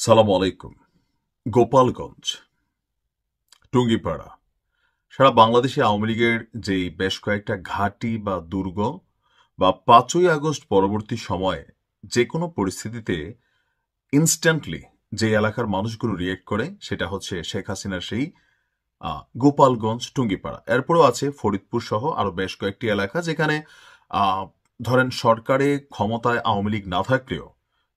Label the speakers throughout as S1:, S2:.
S1: সালাম আলাইকুম। গোপালগঞ্জ, টুঙ্গিপাড়া, সারা বাংলাদেশে আওয়ামী লীগের যেই বেশ কয়েকটা ঘাঁটি বা দুর্গ বা 5ই আগস্ট পরবর্তী সময়ে যে কোনো পরিস্থিতিতে ইনস্ট্যান্টলি যে এলাকার মানুষগুলো রিয়েক্ট করে সেটা হচ্ছে শেখ হাসিনার সেই গোপালগঞ্জ, টুঙ্গিপাড়া। এরপরও আছে ফরিদপুর সহ আরো বেশ কয়েকটি এলাকা যেখানে আহ, ধরেন সরকারে ক্ষমতায় আওয়ামী লীগ না থাকলেও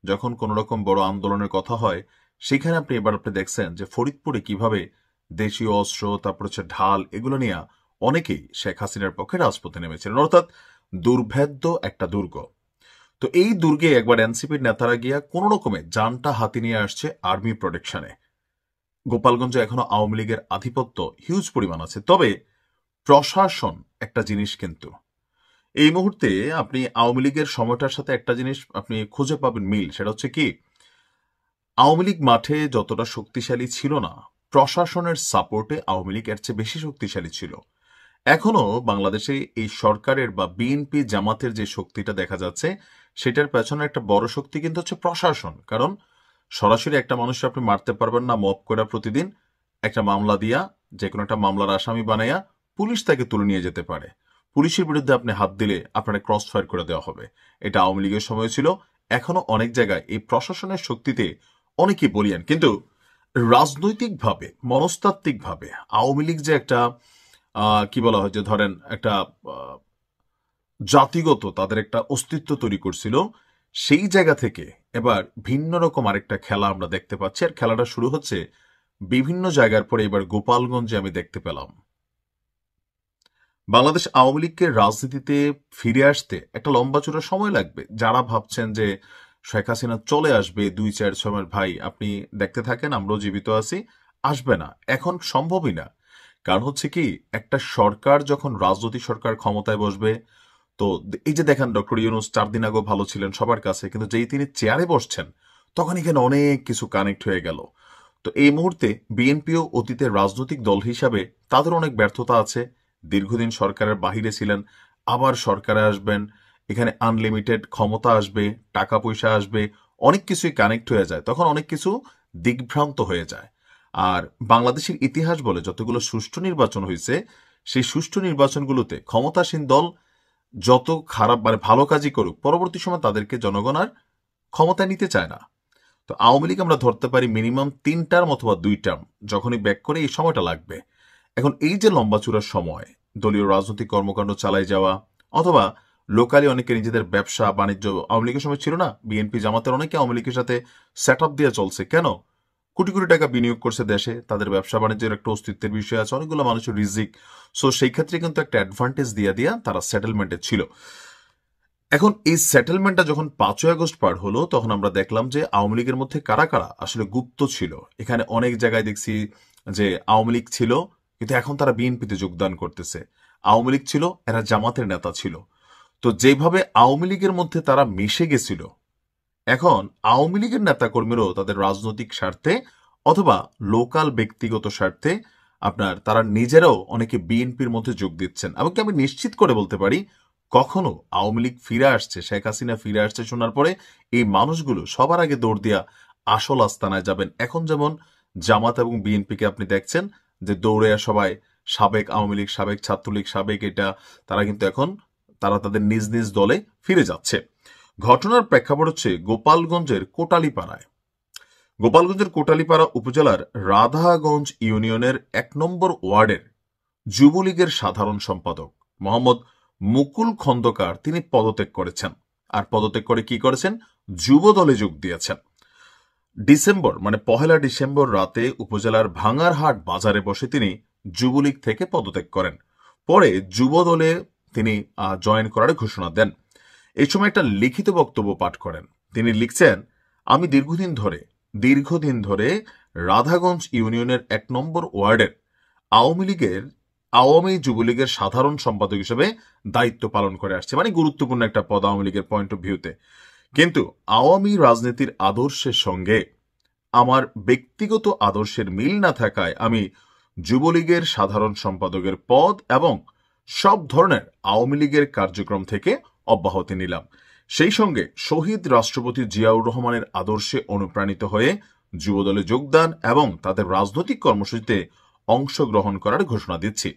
S1: যখন কোন রকম বড় আন্দোলনের কথা হয় সেখানে আপনি দেখছেন যে ফরিদপুরে কিভাবে দেশীয় অস্ত্র তারপর হচ্ছে ঢাল এগুলো নিয়ে অনেকেই শেখ হাসিনার পক্ষে রাজপথে নেমেছিলেন, অর্থাৎ দুর্ভেদ্য একটা দুর্গ। তো এই দুর্গে একবার এনসিপির নেতারা গিয়া কোন রকমে যানটা হাতি নিয়ে আসছে আর্মি প্রোটেকশনে। গোপালগঞ্জে এখনো আওয়ামী লীগের আধিপত্য হিউজ পরিমাণ আছে, তবে প্রশাসন একটা জিনিস কিন্তু এই মুহূর্তে আপনি আওয়ামী লীগের সময়টার সাথে একটা জিনিস আপনি খুঁজে পাবেন মিল, সেটা হচ্ছে কি, আওয়ামী লীগ মাঠে যতটা শক্তিশালী ছিল না, প্রশাসনের সাপোর্টে আওয়ামী লীগ এর চেয়ে বেশি শক্তিশালী ছিল। এখনো বাংলাদেশে এই সরকারের বা বিএনপি জামাতের যে শক্তিটা দেখা যাচ্ছে সেটার পেছনে একটা বড় শক্তি কিন্তু হচ্ছে প্রশাসন। কারণ সরাসরি একটা মানুষকে আপনি মারতে পারবেন না মব করে প্রতিদিন, একটা মামলা দিয়া যে কোনো একটা মামলার আসামি বানাইয়া পুলিশ তাকে তুলে নিয়ে যেতে পারে। পুলিশের বিরুদ্ধে আপনি হাত দিলে আপনার ক্রস ফায়ার করে দেওয়া হবে। এটা আওয়ামী লীগের সময় ছিল। এখনো অনেক জায়গায় এই প্রশাসনের শক্তিতে অনেকেই বলিয়ান, কিন্তু রাজনৈতিকভাবে মনস্তাত্ত্বিকভাবে আওয়ামী লীগ যে একটা কি বলা হয় যে ধরেন একটা আহ, জাতিগত তাদের একটা অস্তিত্ব তৈরি করছিল, সেই জায়গা থেকে এবার ভিন্ন রকম আরেকটা খেলা আমরা দেখতে পাচ্ছি। আর খেলাটা শুরু হচ্ছে বিভিন্ন জায়গার পরে এবার গোপালগঞ্জে আমি দেখতে পেলাম। বাংলাদেশ আওয়ামী লীগকে রাজনীতিতে ফিরে আসতে একটা লম্বা চূড়া সময় লাগবে। যারা ভাবছেন যে শেখ হাসিনা চলে আসবে 2-4 সময়ের, ভাই আপনি দেখতে থাকেন, আমরাও জীবিত আছি, আসবে না, এখন সম্ভবই না। কারণ হচ্ছে কি, একটা সরকার যখন রাজনৈতিক সরকার ক্ষমতায় বসবে, তো এই যে দেখেন ডক্টর ইউনূস 4 দিন আগেও ভালো ছিলেন সবার কাছে, কিন্তু যেই তিনি চেয়ারে বসছেন তখন এখানে অনেক কিছু কানেক্ট হয়ে গেল। তো এই মুহূর্তে বিএনপিও অতীতের রাজনৈতিক দল হিসাবে তাদের অনেক ব্যর্থতা আছে। দীর্ঘদিন সরকারের বাহিরে ছিলেন, আবার সরকারে আসবেন, এখানে আনলিমিটেড ক্ষমতা আসবে, টাকা পয়সা আসবে, অনেক কিছুই কানেক্ট হয়ে যায়, তখন অনেক কিছু দিগ্ভ্রান্ত হয়ে যায়। আর বাংলাদেশের ইতিহাস বলে যতগুলো সুষ্ঠু নির্বাচন হয়েছে, সেই সুষ্ঠু নির্বাচনগুলোতে ক্ষমতাসীন দল যত খারাপ মানে ভালো কাজই করুক, পরবর্তী সময় তাদেরকে জনগণ আর ক্ষমতায় নিতে চায় না। তো আওয়ামী লীগ আমরা ধরতে পারি মিনিমাম 3 টার্ম অথবা 2 টার্ম, যখনই ব্যাক করে এই সময়টা লাগবে। এখন এই যে লম্বা চূড়ার সময় দলীয় রাজনৈতিক কর্মকাণ্ড চালাই যাওয়া অথবা লোকালি অনেকে নিজেদের ব্যবসা বাণিজ্য, আওয়ামী লীগের সময় ছিল না, বিএনপি জামাতের অনেকে আওয়ামী লীগের সাথে সেট আপ দিয়ে চলছে, কেন? কোটি কোটি টাকা বিনিয়োগ করছে দেশে, তাদের ব্যবসা বাণিজ্যের একটা অস্তিত্বের বিষয় আছে, অনেকগুলো মানুষের রিজিক। সো সেই ক্ষেত্রে কিন্তু একটা অ্যাডভান্টেজ দিয়ে দিয়া তারা সেটেলমেন্টে ছিল। এখন এই সেটেলমেন্টটা যখন 5ই আগস্ট পার হলো, তখন আমরা দেখলাম যে আওয়ামী লীগের মধ্যে কারা কারা আসলে গুপ্ত ছিল। এখানে অনেক জায়গায় দেখছি যে আওয়ামী লীগ ছিল কিন্তু এখন তারা বিএনপিতে যোগদান করতেছে, আওয়ামী লীগ ছিল এরা জামাতের নেতা ছিল। তো যেভাবে আওয়ামী লীগের মধ্যে তারা মিশে গেছিল, এখন আওয়ামী লীগের নেতাকর্মীরাও তাদের রাজনৈতিক স্বার্থে অথবা লোকাল ব্যক্তিগত স্বার্থে আপনার তারা নিজেরাও অনেকে বিএনপির মধ্যে যোগ দিচ্ছেন। এমনকি আমি নিশ্চিত করে বলতে পারি, কখনো আওয়ামী লীগ ফিরে আসছে, শেখ হাসিনা ফিরে আসছে শোনার পরে এই মানুষগুলো সবার আগে দৌড় দিয়া আসল আস্তানায় যাবেন। এখন যেমন জামাত এবং বিএনপিকে আপনি দেখছেন যে দৌড়ে সবাই সাবেক আওয়ামী লীগ, সাবেক ছাত্রলীগ, সাবেক এটা, তারা কিন্তু এখন তারা তাদের নিজ নিজ দলে ফিরে যাচ্ছে। ঘটনার প্রেক্ষাপট হচ্ছে গোপালগঞ্জের কোটালীপাড়া উপজেলার রাধাগঞ্জ ইউনিয়নের 1 নম্বর ওয়ার্ডের যুবলীগের সাধারণ সম্পাদক মোহাম্মদ মুকুল খন্দকার তিনি পদত্যাগ করেছেন। আর পদত্যাগ করে কি করেছেন? যুব দলে যোগ দিয়েছেন। ডিসেম্বর মানে 1লা ডিসেম্বর রাতে উপজেলার ভাঙারহাট বাজারে বসে তিনি যুবলীগ থেকে পদত্যাগ করেন। পরে যুব দলে তিনি জয়েন করার ঘোষণা দেন। এই সময় একটা লিখিত বক্তব্য পাঠ করেন। তিনি লিখছেন, আমি দীর্ঘদিন ধরে রাধাগঞ্জ ইউনিয়নের 1 নম্বর ওয়ার্ডের আওয়ামী যুবলীগের সাধারণ সম্পাদক হিসেবে দায়িত্ব পালন করে আসছে, মানে গুরুত্বপূর্ণ একটা পদ আওয়ামী লীগের পয়েন্ট অফ ভিউতে। কিন্তু আওয়ামী রাজনীতির আদর্শের সঙ্গে আমার ব্যক্তিগত আদর্শের মিল না থাকায় আমি যুবলীগের সাধারণ সম্পাদকের পদ এবং সব ধরনের আওয়ামী লীগের কার্যক্রম থেকে অব্যাহতি নিলাম। সেই সঙ্গে শহীদ রাষ্ট্রপতি জিয়াউর রহমানের আদর্শে অনুপ্রাণিত হয়ে যুবদলে যোগদান এবং তাদের রাজনৈতিক কর্মসূচিতে অংশগ্রহণ করার ঘোষণা দিচ্ছি।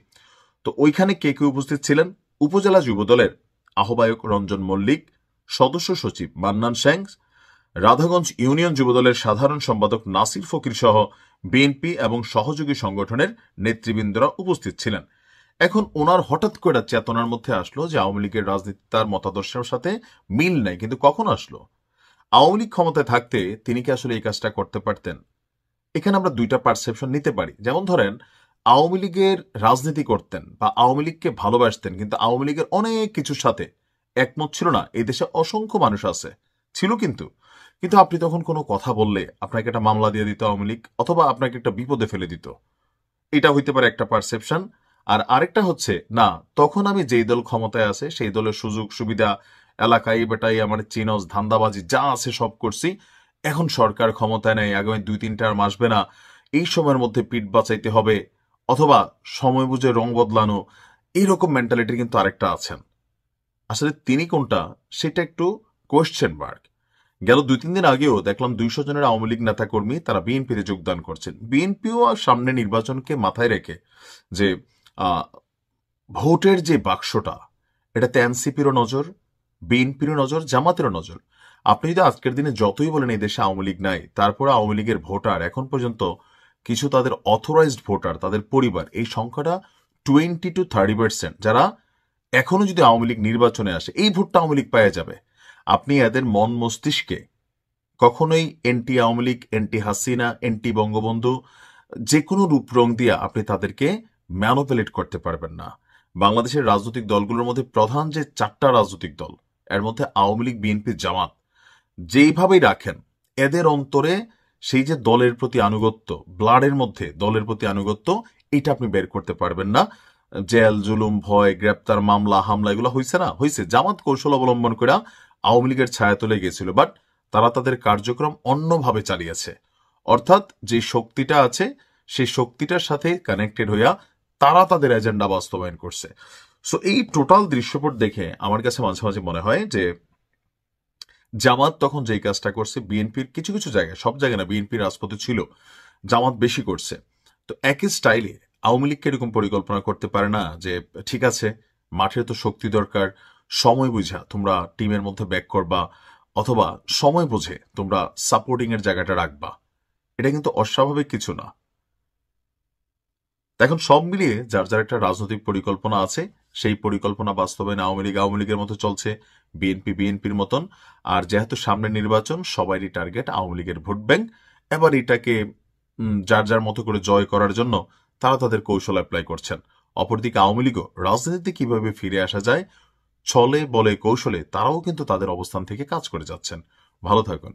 S1: তো ওইখানে কে কে উপস্থিত ছিলেন? উপজেলা যুবদলের আহ্বায়ক রঞ্জন মল্লিক, সদস্য সচিব মান্নান সেন, রাধাগঞ্জ ইউনিয়ন যুবদলের সাধারণ সম্পাদক নাসির ফকির সহ বিএনপি এবং সহযোগী সংগঠনের নেতৃবৃন্দরা উপস্থিত ছিলেন। এখন ওনার হঠাৎ করে চেতনার মধ্যে আসলো যে আওয়ামী লীগের রাজনীতি তার মতাদর্শের সাথে মিল নাই, কিন্তু কখন আসলো? আওয়ামী লীগ ক্ষমতায় থাকতে তিনি কি আসলে এই কাজটা করতে পারতেন? এখানে আমরা দুইটা পারসেপশন নিতে পারি। যেমন ধরেন, আওয়ামী লীগের রাজনীতি করতেন বা আওয়ামী লীগকে ভালোবাসতেন, কিন্তু আওয়ামী লীগের অনেক কিছুর সাথে একমত ছিল না। এই দেশে অসংখ্য মানুষ আছে, ছিল কিন্তু কিন্তু আপনি তখন কোনো কথা বললে আপনাকে একটা মামলা দিয়ে দিত আওয়ামী লীগ, অথবা আপনাকে একটা বিপদে ফেলে দিত। এটা হইতে পারে একটা পারসেপশন। আর আরেকটা হচ্ছে, না, তখন আমি যেই দল ক্ষমতায় আছে সেই দলের সুযোগ সুবিধা, এলাকায় বেটাই আমার চিনস, ধান্দাবাজি যা আছে সব করছি, এখন সরকার ক্ষমতায় নেই, আগামী 2-3 মাস আসবে না, এই সময়ের মধ্যে পিঠ বাঁচাইতে হবে, অথবা সময় বুঝে রং বদলানো, এইরকম মেন্টালিটি কিন্তু আরেকটা আছেন। আসলে তিনি কোনটা, সেটা একটু কোয়েশ্চেন মার্ক। গেল 2-3 দিন আগেও দেখলাম 200 জনের আওয়ামী লীগ নেতাকর্মী তারা বিএনপিতে যোগদান করছেন। বিএনপিও সামনে নির্বাচনকে মাথায় রেখে যে ভোটের যে বাক্সটা, এটাতে এনসিপিরও নজর, বিএনপিরও নজর, জামাতেরও নজর। আপনি যদি আজকের দিনে যতই বলেন এই দেশে আওয়ামী লীগ নাই, তারপরে আওয়ামী লীগের ভোটার এখন পর্যন্ত কিছু তাদের অথরাইজড ভোটার, তাদের পরিবার, এই সংখ্যাটা 20-30%, যারা এখনো যদি আওয়ামী লীগ নির্বাচনে আসে এই ভোটটা আওয়ামী লীগ পেয়ে যাবে। আপনি এদের মন মস্তিষ্কে কখনোই anti Awami League, anti Hasina, anti Bangabandhu যে কোনো রূপ রং দিয়ে আপনি তাদেরকে ম্যানুপুলেট করতে পারবেন না। বাংলাদেশের রাজনৈতিক দলগুলোর মধ্যে প্রধান যে 4টা রাজনৈতিক দল, এর মধ্যে আওয়ামী লীগ, বিএনপি, জামাত যেইভাবেই রাখেন, এদের অন্তরে সেই যে দলের প্রতি আনুগত্য, ব্লাডের মধ্যে দলের প্রতি আনুগত্য, এটা আপনি বের করতে পারবেন না। জেল, জুলুম, ভয়, গ্রেপ্তার, মামলা, হামলা এগুলো হয়েছে না, হয়েছে। জামাত কৌশল অবলম্বন করে আওয়ামী লীগের ছায়া তুলে গিয়েছিল, বাট তারা তাদের কার্যক্রম অন্যভাবে চালিয়েছে। অর্থাৎ যে শক্তিটা আছে সেই শক্তিটার সাথে কানেক্টেড হইয়া তারা তাদের এজেন্ডা বাস্তবায়ন করছে। সো এই টোটাল দৃশ্যপট দেখে আমার কাছে মাঝে মাঝে মনে হয় যে জামাত তখন যেই কাজটা করছে, বিএনপির কিছু কিছু জায়গায়, সব জায়গায় না, বিএনপির রাজপথে ছিল, জামাত বেশি করছে। তো একই স্টাইলে আওয়ামী লীগকে এরকম পরিকল্পনা করতে পারে না যে ঠিক আছে, মাঠের তো শক্তি দরকার, সময় বুঝা তোমরা টিমের মধ্যে ব্যাক করবা, অথবা সময় বুঝে তোমরা সাপোর্টিং এর জায়গাটা রাখবা। এটা কিন্তু অস্বাভাবিক কিছু না। এখন সব মিলিয়ে যার যার একটা রাজনৈতিক পরিকল্পনা আছে, সেই পরিকল্পনা বাস্তবায়নে আওয়ামী লীগ আওয়ামী লীগের মতো চলছে, বিএনপি বিএনপির মতন। আর যেহেতু সামনে নির্বাচন, সবারই টার্গেট আওয়ামী লীগের ভোট ব্যাংক। এবার এটাকে যার যার মতো করে জয় করার জন্য তারা তাদের কৌশল অ্যাপ্লাই করছেন। অপরদিকে আওয়ামী লীগও রাজনীতিতে কিভাবে ফিরে আসা যায়, ছলে বলে কৌশলে তারাও কিন্তু তাদের অবস্থান থেকে কাজ করে যাচ্ছেন। ভালো থাকুন।